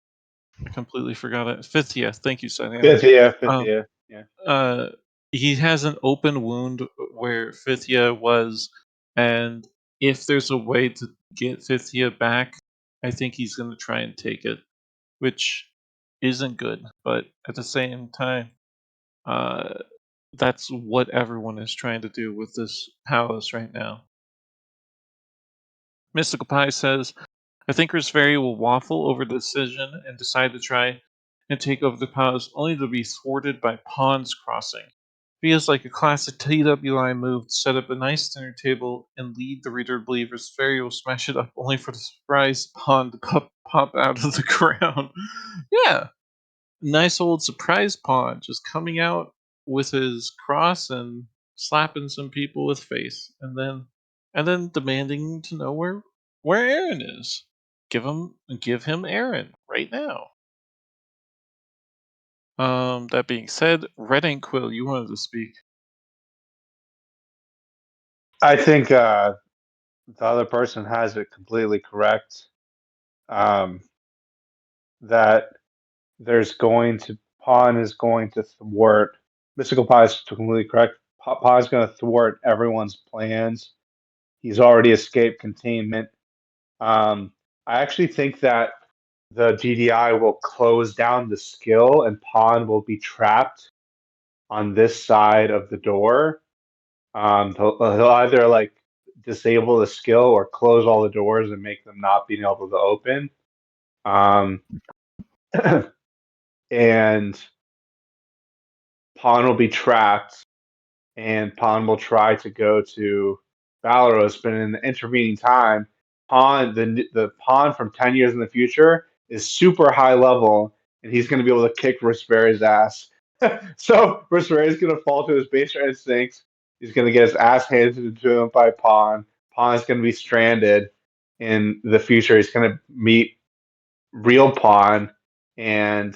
I completely forgot it. Fifthia. Thank you, Cyanana. Fifth year, fifth Um, year. Yeah. uh, he has an open wound where Fifthia was, and if there's a way to get Fifthia back, I think he's going to try and take it, which isn't good. But at the same time, uh, that's what everyone is trying to do with this palace right now. Mystical Pie says, I think Rosvari will waffle over the decision and decide to try and take over the palace only to be thwarted by pawns crossing. Feels like a classic TWI move to set up a nice dinner table and lead the reader to believe Rosvari will smash it up only for the surprise pawn to pop out of the ground. Yeah, nice old surprise pawn just coming out with his cross and slapping some people with face, and then demanding to know where Aaron is. Give him Aaron right now. That being said, Red Ink Quill, you wanted to speak. I think the other person has it completely correct. Um, that there's going to Pawn is going to thwart Mystical Pie is completely correct. Paw is going to thwart everyone's plans. He's already escaped containment. I actually think that the GDI will close down the skill and Pawn will be trapped on this side of the door. He'll either like disable the skill or close all the doors and make them not being able to open. Um, and Pawn will be trapped, and Pawn will try to go to Valeros, but in the intervening time, the Pawn from 10 years in the future is super high level, and he's going to be able to kick Rosberry's ass. So Rosberry's going to fall to his baser instincts. He's going to get his ass handed to him by Pawn. Pawn is going to be stranded in the future. He's going to meet real Pawn, and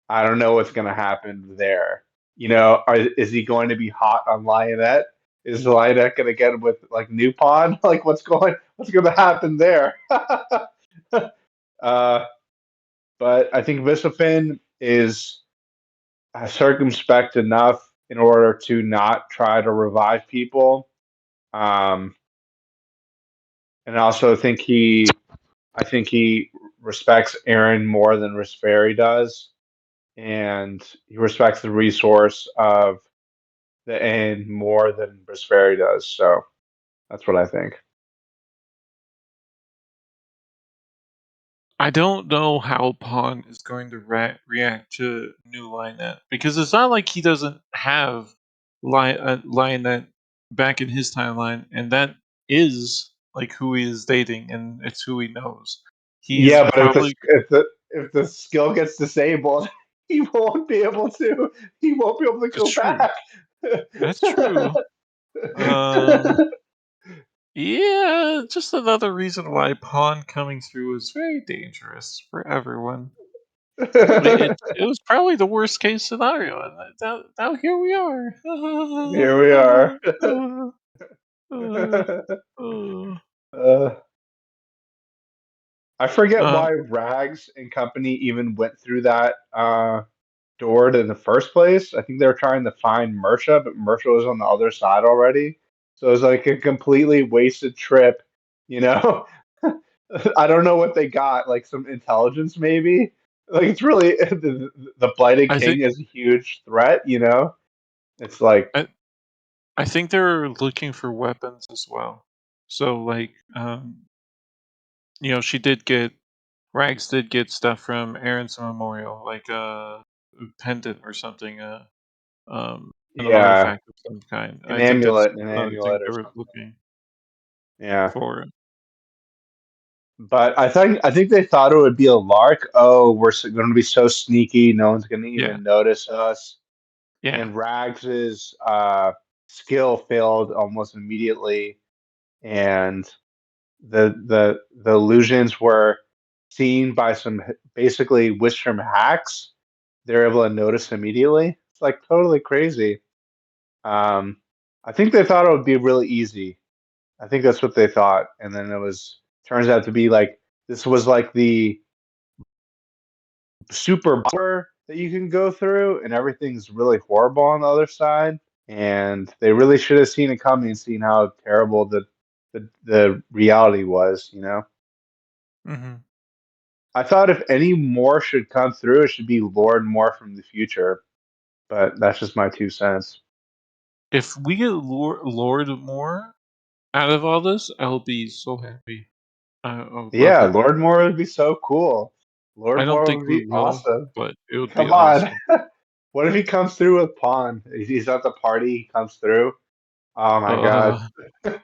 I don't know what's going to happen there. Is he going to be hot on Lionette? Is Lionette going to get him with like new Pawn? Like what's going to happen there? uh, but I think Visafin is circumspect enough in order to not try to revive people. Um, and I also I think he respects Aaron more than Rosberry does, and he respects the resource of the end more than Rosberry does. So that's what I think. I don't know how Pawn is going to react to new Lionette because it's not like he doesn't have Lionette back in his timeline, and that is like who he is dating, and it's who he knows. He's Yeah, but probably if the skill gets disabled, he won't be able to. He won't be able to that's go true. back. That's true. Um, yeah, just another reason why Pawn coming through is very dangerous for everyone. It was probably the worst case scenario, and now here we are. Here we are. uh, I forget Um, why Rags and company even went through that door in the first place. I think they were trying to find Mersha, but Mersha was on the other side already. So it was like a completely wasted trip, you know? I don't know what they got, like some intelligence maybe. Like it's really the Blighted I think King is a huge threat, you know? It's like, I, I think they're looking for weapons as well. So like, she did get Rags did get stuff from Aaron's memorial, like a pendant or something, an yeah, artifact of some kind. I think that's an another thing amulet they or were something. looking Yeah. for. But I think they thought it would be a lark. Oh, we're going to be so sneaky, no one's going to Yeah, even notice us. yeah. And Rags's skill failed almost immediately, and the illusions were seen by some basically Wistrom hacks. They're able to notice immediately. It's like totally crazy. I think they thought it would be really easy, I think that's what they thought, and then it was turns out to be like this was like the super power that you can go through, and everything's really horrible on the other side. And they really should have seen it coming, seen how terrible the reality was. You know, Hmm. I thought if any more should come through, it should be Lord more from the future. But that's just my 2 cents. If we get Lord more out of all this, I'll be so happy. I would love Yeah, it. Lord Moore would be so cool. I Lord don't Moore think would we be will, awesome. but it would be Come on. awesome. What if he comes through with Pawn? He's at the party, he comes through. Oh my god. Uh,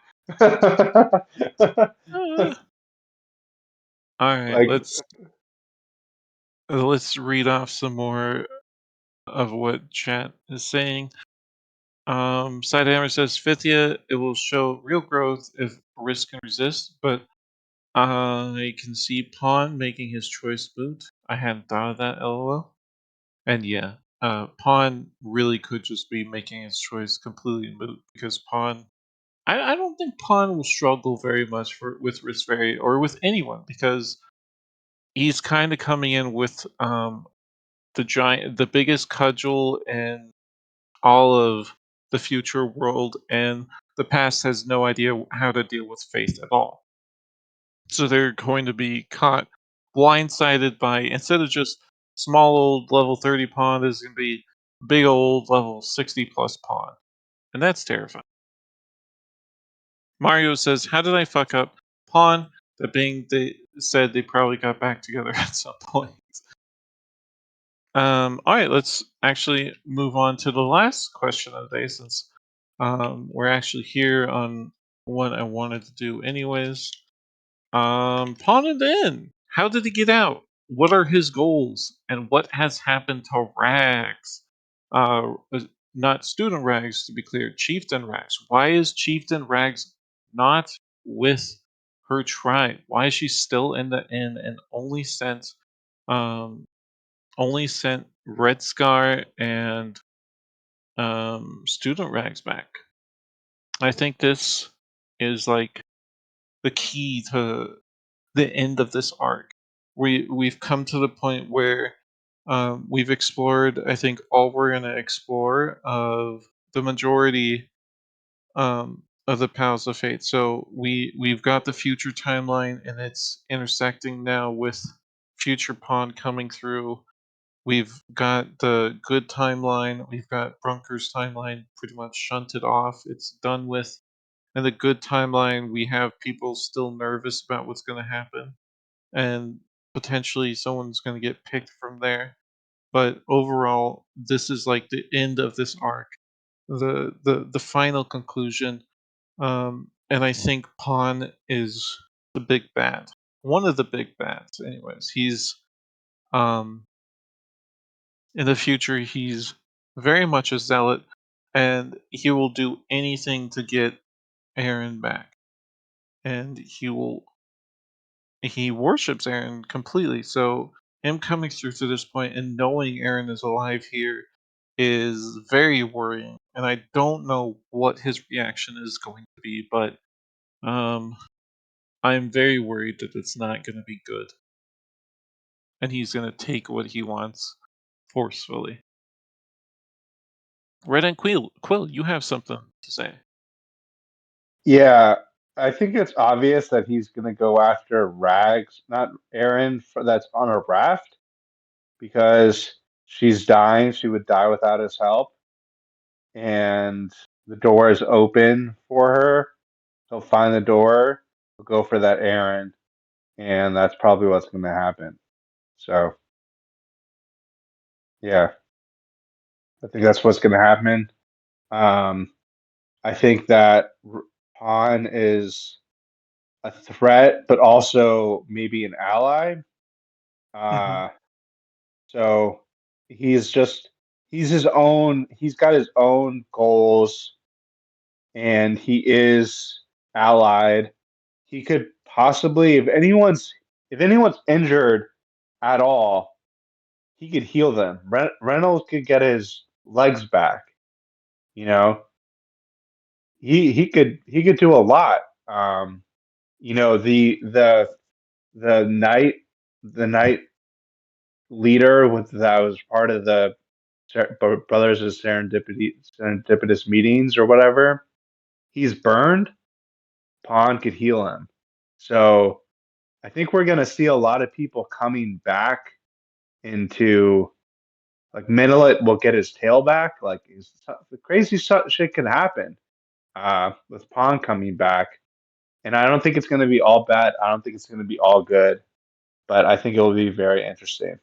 uh, all right, Like, let's read off some more of what chat is saying. Sidehammer says, Fifthia, it will show real growth if risk can resist, but I can see Pawn making his choice moot. I hadn't thought of that, lol. And yeah, Pawn really could just be making his choice completely moot because Pawn. I don't think Pawn will struggle very much with Risveri or with anyone because he's kind of coming in with the biggest cudgel in all of the future world, and the past has no idea how to deal with faith at all. So they're going to be caught blindsided by, instead of just small old level 30 pawn, there's going to be big old level 60 plus pawn. And that's terrifying. Mario says, how did I fuck up pawn? That being they said they probably got back together at some point. All right, let's actually move on to the last question of the day since we're actually here on what I wanted to do anyways. Pawn and Inn. How did he get out? What are his goals? And what has happened to Rags? Not student Rags, to be clear, Chieftain Rags. Why is Chieftain Rags not with her tribe? Why is she still in the inn and um, only sent Red Scar and student Rags back? I think this is like the key to the end of this arc. We've come to the point where we've explored. I think all we're gonna explore of the majority of the Pals of Fate. So we've got the future timeline, and it's intersecting now with future Pond coming through. We've got the good timeline. We've got Brunker's timeline pretty much shunted off. It's done with. And the good timeline, we have people still nervous about what's going to happen, and potentially someone's going to get picked from there. But overall, this is like the end of this arc, the final conclusion. And I think Pawn is the big bad, one of the big bads. Anyways, he's um in the future. He's very much a zealot, and he will do anything to get Aaron back, and he worships Aaron completely. So him coming through to this point and knowing Aaron is alive here is very worrying, and I don't know what his reaction is going to be, but um, I'm very worried that it's not going to be good, and he's going to take what he wants forcefully. Red and Quill, you have something to say. yeah, I think it's obvious that he's going to go after Rags, not Aaron, that's on a raft because she's dying. She would die without his help. And the door is open for her. He'll find the door. He'll go for that Aaron. And that's probably what's going to happen. So, yeah, I think that's what's going to happen. Um, I think that Han is a threat, but also maybe an ally. Hmm. Uh, so he's his own. He's got his own goals, and he is allied. He could possibly, if anyone's injured at all, he could heal them. Reynolds could get his legs back. You know, he could do a lot. You know, the knight leader with that was part of the Brothers of Serendipitous Meetings or whatever. He's burned. Pawn could heal him. So I think we're gonna see a lot of people coming back into like Minilet will get his tail back. Like the crazy shit can happen with Pawn coming back. And I don't think it's going to be all bad. I don't think it's going to be all good, but I think it will be very interesting.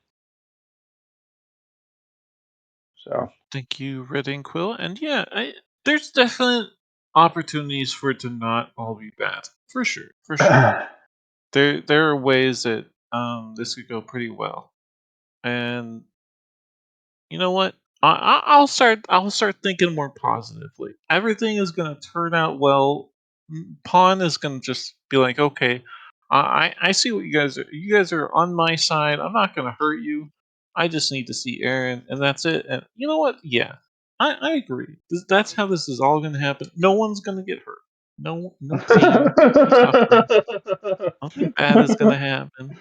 So Thank you, Red Ink Quill. And yeah, there's definite opportunities for it to not all be bad. For sure, for sure. There are ways that this could go pretty well. And you know what? I'll start thinking more positively. Everything is gonna turn out well. Pawn is gonna just be like, okay, I see what you guys are. You guys are on my side. I'm not gonna hurt you. I just need to see Aaron, and that's it. And you know what? Yeah, I agree. That's how this is all gonna happen. No one's gonna get hurt. No pain, no suffering. Nothing bad is gonna happen.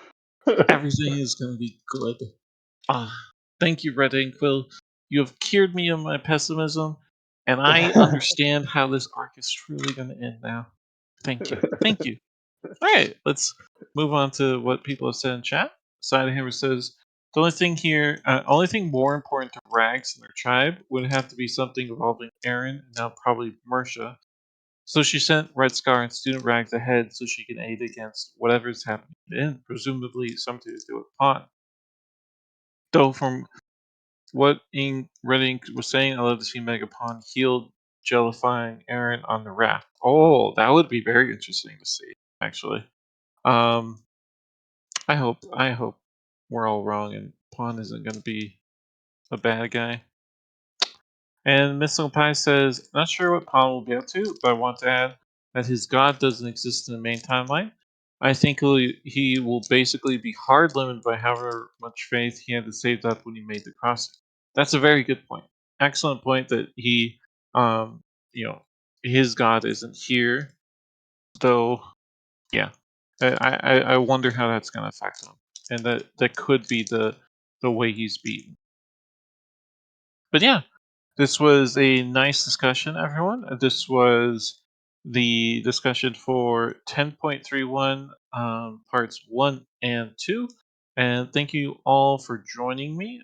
Everything is gonna be good. Ah, thank you, Red Ink Quill. You have cured me of my pessimism, and I understand how this arc is truly going to end now. Thank you. Thank you. All right, let's move on to what people have said in chat. Sidehammer says the only thing more important to Rags and their tribe would have to be something involving Aaron and now probably Mersha. So she sent Red Scar and Student Rags ahead so she can aid against whatever's happening in, presumably something to do with Pawn. Though from what Red Ink was saying, I love to see Megapon healed, jellifying Aaron on the raft. Oh, that would be very interesting to see, actually. Um, I hope we're all wrong and Pawn isn't going to be a bad guy. And Missile Pie says, not sure what Pawn will be up to, but I want to add that his god doesn't exist in the main timeline. I think he will basically be hard limited by however much faith he had to save up when he made the crossing. That's a very good point. Excellent point that he, um, his god isn't here, though. Yeah, I wonder how that's going to affect him, and that could be the way he's beaten. But yeah, this was a nice discussion, everyone. This was the discussion for 10.31 parts 1 and 2. And thank you all for joining me.